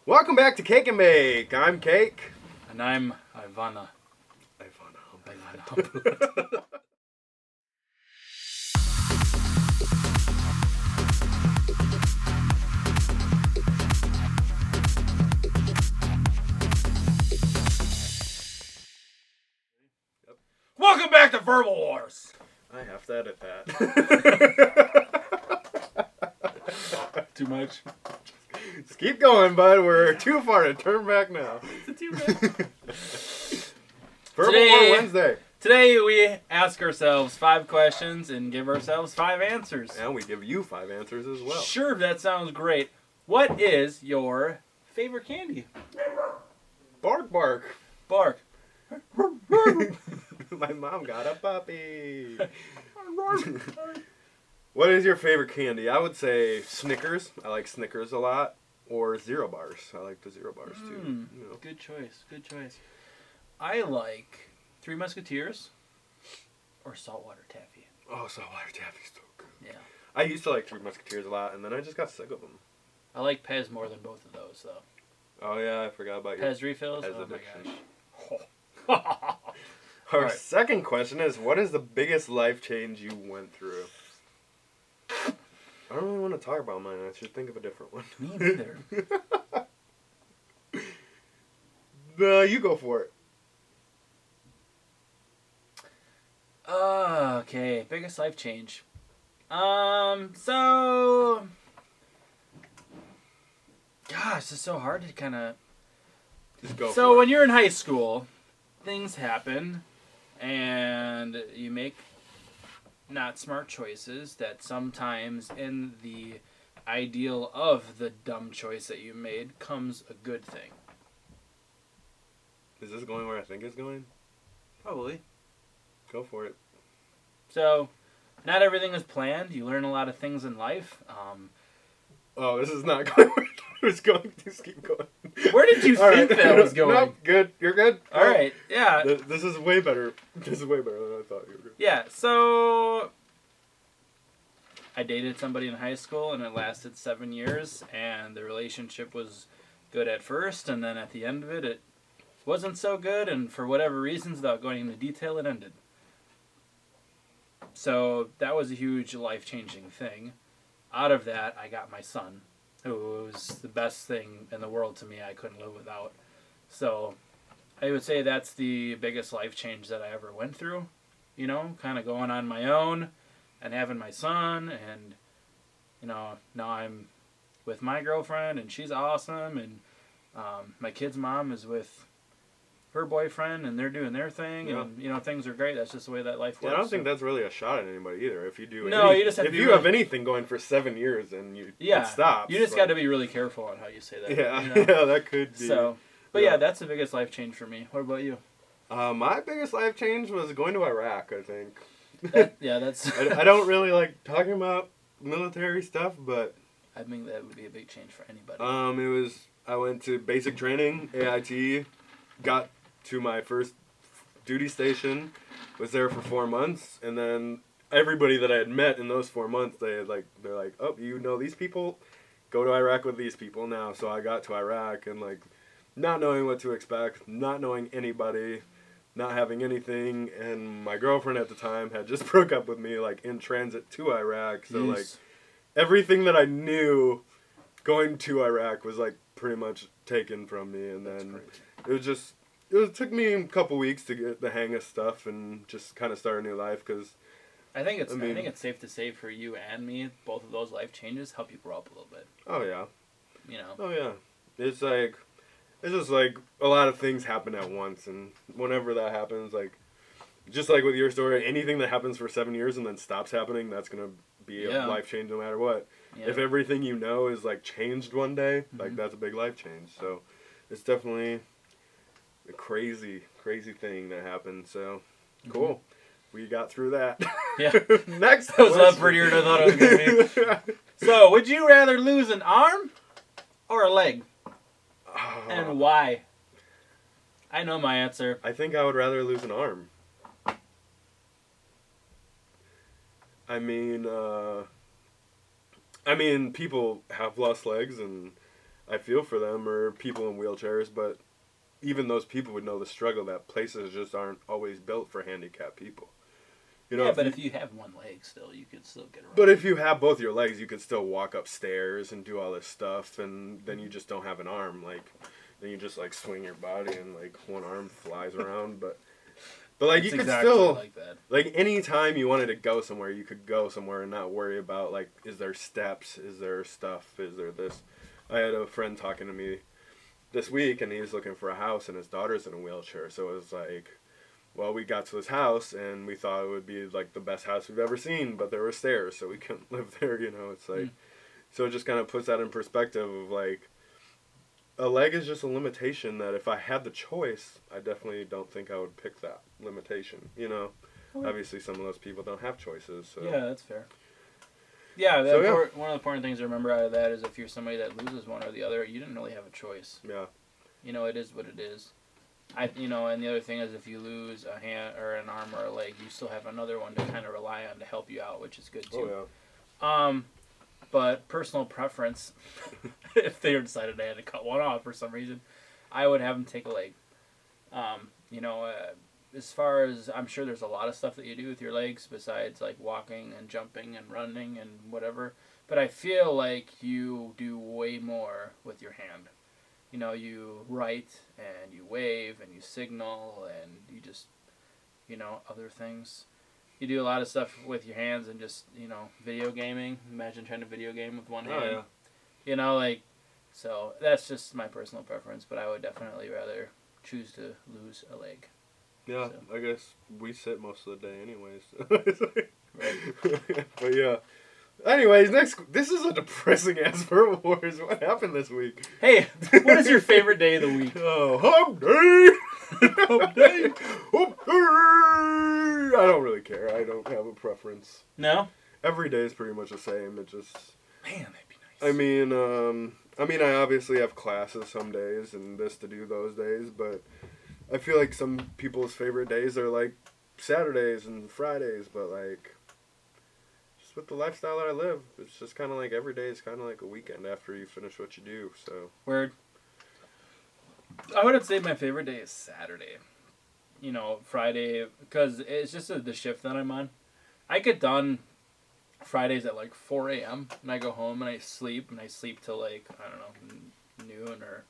Welcome back to Cake and Bake. I'm Cake. And I'm Ivana. Ivana. Welcome back to Verbal Wars. I have to edit that. Too much. Just keep going, bud. We're too far to turn back now. Verbal War Wednesday. Today we ask ourselves 5 questions and give ourselves 5 answers. And we give you 5 answers as well. Sure, that sounds great. What is your favorite candy? Bark bark. Bark. My mom got a puppy. What is your favorite candy? I would say Snickers. I like Snickers a lot. Or Zero Bars. I like the Zero Bars too. You know. Good choice. Good choice. I like Three Musketeers or saltwater taffy. Oh, saltwater taffy's so good. Yeah. I used to like Three Musketeers a lot, and then I just got sick of them. I like Pez more than both of those, though. Oh yeah, I forgot about your Pez refills? Pez Oh addiction. my gosh. Our Alright. second question is, what is the biggest life change you went through? I don't really want to talk about mine. I should think of a different one. Me neither. You go for it. Okay, biggest life change. So... Gosh, it's so hard to kind of... Just go So for when you're in high school, things happen, and you make not smart choices that sometimes in the ideal of the dumb choice that you made comes a good thing. it. Is this going where I think it's going? Probably. Go for it. So, not everything is planned. You learn a lot of things in life. Oh, this is not going where I was going. Just keep going. Where did you All think right. that was going? No, good. You're good. All right, yeah. This is way better. This is way better than I thought you were going. Yeah, so I dated somebody in high school and it lasted 7 years, and the relationship was good at first, and then at the end of it, it wasn't so good, and for whatever reasons, without going into detail, it ended. So that was a huge life-changing thing. Out of that, I got my son, who was the best thing in the world to me. I couldn't live without. So I would say that's the biggest life change that I ever went through. You know, kind of going on my own and having my son, and, you know, now I'm with my girlfriend and she's awesome, and my kid's mom is with her boyfriend and they're doing their thing, Yeah. and, you know, things are great. That's just the way that life works. Yeah, I don't think that's really a shot at anybody either. If you do, No, you just have to if be you really- have anything going for 7 years and Yeah, it stops, you just like- got to be really careful on how you say that. Yeah, you know? yeah, that could be. So, but Yeah. yeah, that's the biggest life change for me. What about you? My biggest life change was going to Iraq. I think. Yeah, that's. I don't really like talking about military stuff, but I think that would be a big change for anybody. it was. I went to basic training, AIT, got to my first duty station, was there for 4 months, and then everybody that I had met in those 4 months, they're like, oh, you know these people, go to Iraq with these people now. So I got to Iraq and like, not knowing what to expect, not knowing anybody, not having anything, and my girlfriend at the time had just broke up with me like in transit to Iraq. So like, Yes. everything that I knew going to Iraq was like pretty much taken from me, and That's then crazy. it took me a couple weeks to get the hang of stuff and just kind of start a new life, because I think I mean- it's safe to say for you and me, both of those life changes help you grow up a little bit. You know. oh yeah, it's just like a lot of things happen at once, and whenever that happens, like just like with your story, anything that happens for 7 years and then stops happening, that's gonna be Yeah. a life change no matter what. Yeah. If everything you know is like changed one day, like Mhm. that's a big life change. So it's definitely a crazy thing that happened. So cool. We got through that. Yeah. Next That was a lot question. prettier than I thought it was gonna be. So, would you rather lose an arm or a leg, and why? I know my answer. I think I would rather lose an arm. I mean, people have lost legs, and I feel for them or people in wheelchairs, but even those people would know the struggle that places just aren't always built for handicapped people. You know, yeah, but if you have one leg still, you could still get around. but if you have both your legs, you could still walk upstairs and do all this stuff, and then you just don't have an arm. Like, then you just like swing your body and like one arm flies around. But like It's you could exactly still like that. like anytime you wanted to go somewhere, you could go somewhere and not worry about like, is there steps? Is there stuff? Is there this? I had a friend talking to me this week, and he was looking for a house, and his daughter's in a wheelchair. So it was like, well, we got to this house, and we thought it would be like the best house we've ever seen, but there were stairs, so we couldn't live there. You know, it's like, so it just kind of puts that in perspective of like, a leg is just a limitation that if I had the choice, I definitely don't think I would pick that limitation. You know, obviously some of those people don't have choices. So. Yeah, that's fair. Yeah, So, yeah. One of the important things to remember out of that is if you're somebody that loses one or the other, you didn't really have a choice. Yeah. You know, it is what it is. And the other thing is if you lose a hand or an arm or a leg, you still have another one to kind of rely on to help you out, which is good too. Oh yeah. But personal preference, if they decided they had to cut one off for some reason, I would have them take a leg. As far as I'm sure there's a lot of stuff that you do with your legs besides like walking and jumping and running and whatever. But I feel like you do way more with your hand. You know, you write and you wave and you signal and you just, other things. You do a lot of stuff with your hands and just, video gaming. Imagine trying to video game with one hand. Oh yeah. So that's just my personal preference, but I would definitely rather choose to lose a leg. Yeah, So. I guess we sit most of the day anyways. Right. But yeah. Anyways, this is a depressing ass Fur Wars. What happened this week? Hey, what is your favorite day of the week? Oh, hump day! Hump day! Hump day! I don't really care. I don't have a preference. No? Every day is pretty much the same. It just... Man, that'd be nice. I mean, I obviously have classes some days and this to do those days, but I feel like some people's favorite days are like Saturdays and Fridays, but like, just with the lifestyle that I live, it's just kind of like every day is kind of like a weekend after you finish what you do, so. Word. I would say my favorite day is Saturday. Friday, because it's just the shift that I'm on. I get done Fridays at like 4 a.m. and I go home and I sleep till like, I don't know, noon or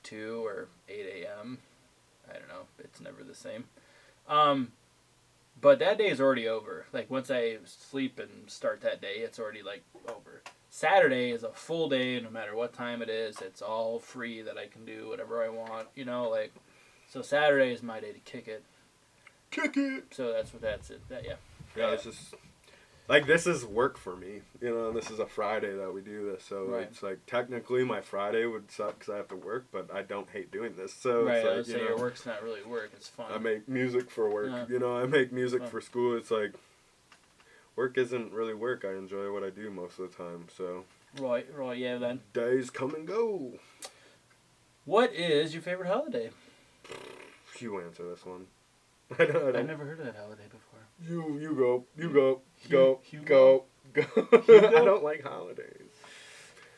2 or 8 a.m. I don't know. It's never the same. But that day is already over. Like once I sleep and start that day, it's already like over. Saturday is a full day, no matter what time it is. It's all free that I can do whatever I want. So Saturday is my day to kick it. Kick it! So that's it. Yeah, it's just, like, this is work for me, and this is a Friday that we do this, so Right. It's like, technically my Friday would suck because I have to work, but I don't hate doing this, so Right, it's I like, would say your work's not really work, it's fun. I make music for work, Yeah. I make music for school, it's like, work isn't really work, I enjoy what I do most of the time, so. Right, yeah then. Days come and go. What is your favorite holiday? You answer this one. I don't. I've never heard of that holiday before. You go. Go. Hugo? I don't like holidays.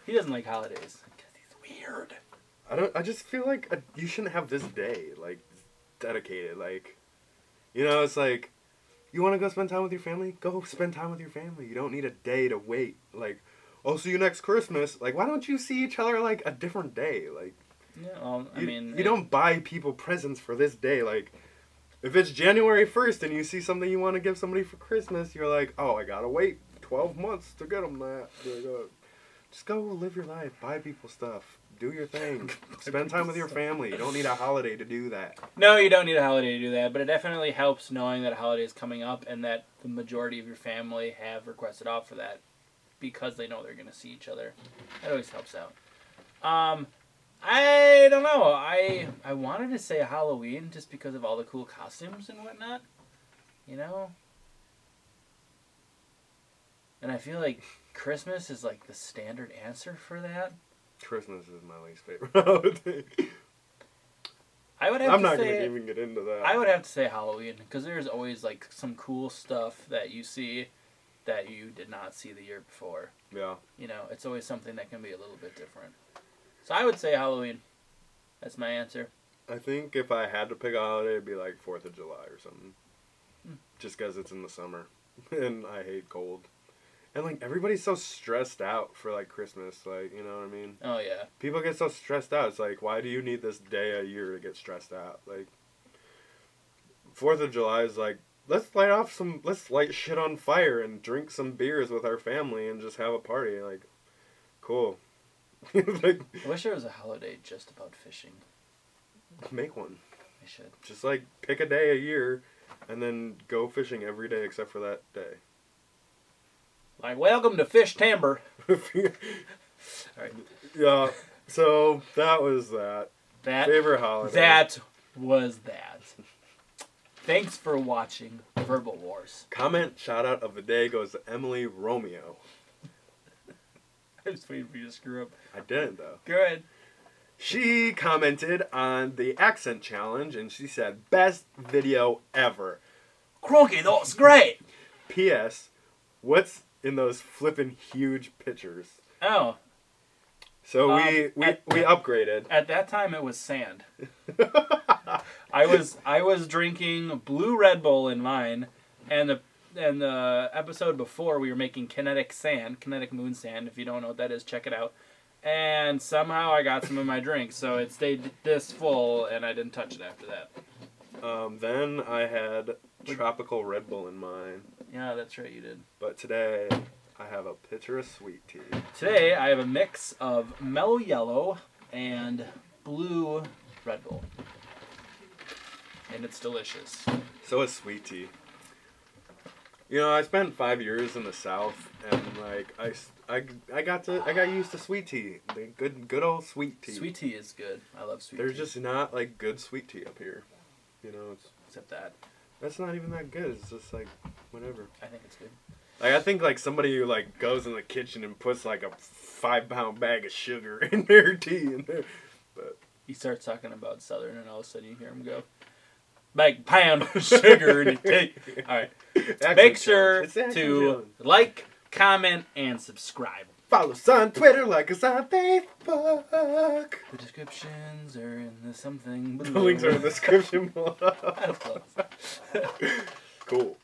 He doesn't like holidays. Because he's weird. I just feel like you shouldn't have this day, like, dedicated. Like, it's like, you want to go spend time with your family? Go spend time with your family. You don't need a day to wait. Like, I'll see you next Christmas. Like, why don't you see each other, like, a different day? Like, Yeah, you don't buy people presents for this day. Like, if it's January 1st and you see something you want to give somebody for Christmas, you're like, oh, I gotta wait 12 months to get them that. Just go live your life. Buy people stuff. Do your thing. Spend time with your family. You don't need a holiday to do that. No, you don't need a holiday to do that, but it definitely helps knowing that a holiday is coming up and that the majority of your family have requested off for that because they know they're going to see each other. That always helps out. I don't know. I wanted to say Halloween just because of all the cool costumes and whatnot. And I feel like Christmas is like the standard answer for that. Christmas is my least favorite holiday. I'm not going to even get into that. I would have to say Halloween because there's always like some cool stuff that you see that you did not see the year before. Yeah. You know, it's always something that can be a little bit different. So I would say Halloween. That's my answer. I think if I had to pick a holiday, it'd be like 4th of July or something. Just because it's in the summer. And I hate cold. And, like, everybody's so stressed out for, like, Christmas. Like, you know what I mean? Oh, yeah. People get so stressed out. It's like, why do you need this day a year to get stressed out? Like, 4th of July is like, let's light shit on fire and drink some beers with our family and just have a party. Like, cool. Like, I wish there was a holiday just about fishing. make one. I should. Just, like, pick a day a year and then go fishing every day except for that day. Like, welcome to Fish Timber. Alright. Yeah, so that was that. Favorite holiday. That was that. Thanks for watching Verbal Wars. Comment shout out of the day goes to Emily Romeo. I was waiting for you to screw up. I didn't, though. Good. She commented on the accent challenge and she said, best video ever. Crikey, that's great. P.S. What's in those flippin' huge pictures? Oh. So we upgraded. At that time, it was sand. I was drinking blue Red Bull in mine, and the episode before we were making kinetic moon sand. If you don't know what that is, check it out. And somehow I got some in my drink, so it stayed this full, and I didn't touch it after that. Then I had tropical Red Bull in mine. Yeah, that's right, you did. But today I have a pitcher of sweet tea. Today I have a mix of mellow yellow and blue Red Bull. And it's delicious. So is sweet tea. You know, I spent 5 years in the South, and like I got used to sweet tea. The good old sweet tea. Sweet tea is good. I love sweet tea. There's just not like good sweet tea up here. You know, except that. That's not even that good. It's just like whatever. I think it's good. Like I think like somebody who like goes in the kitchen and puts like a 5-pound bag of sugar in their tea, in there. But he starts talking about Southern, and all of a sudden you hear him go, "Big pound of sugar in your tea." All right. Make sure to like, comment, and subscribe. Follow us on Twitter, like us on Facebook. The descriptions are in the something below. The links are in the description below. That's close. Cool.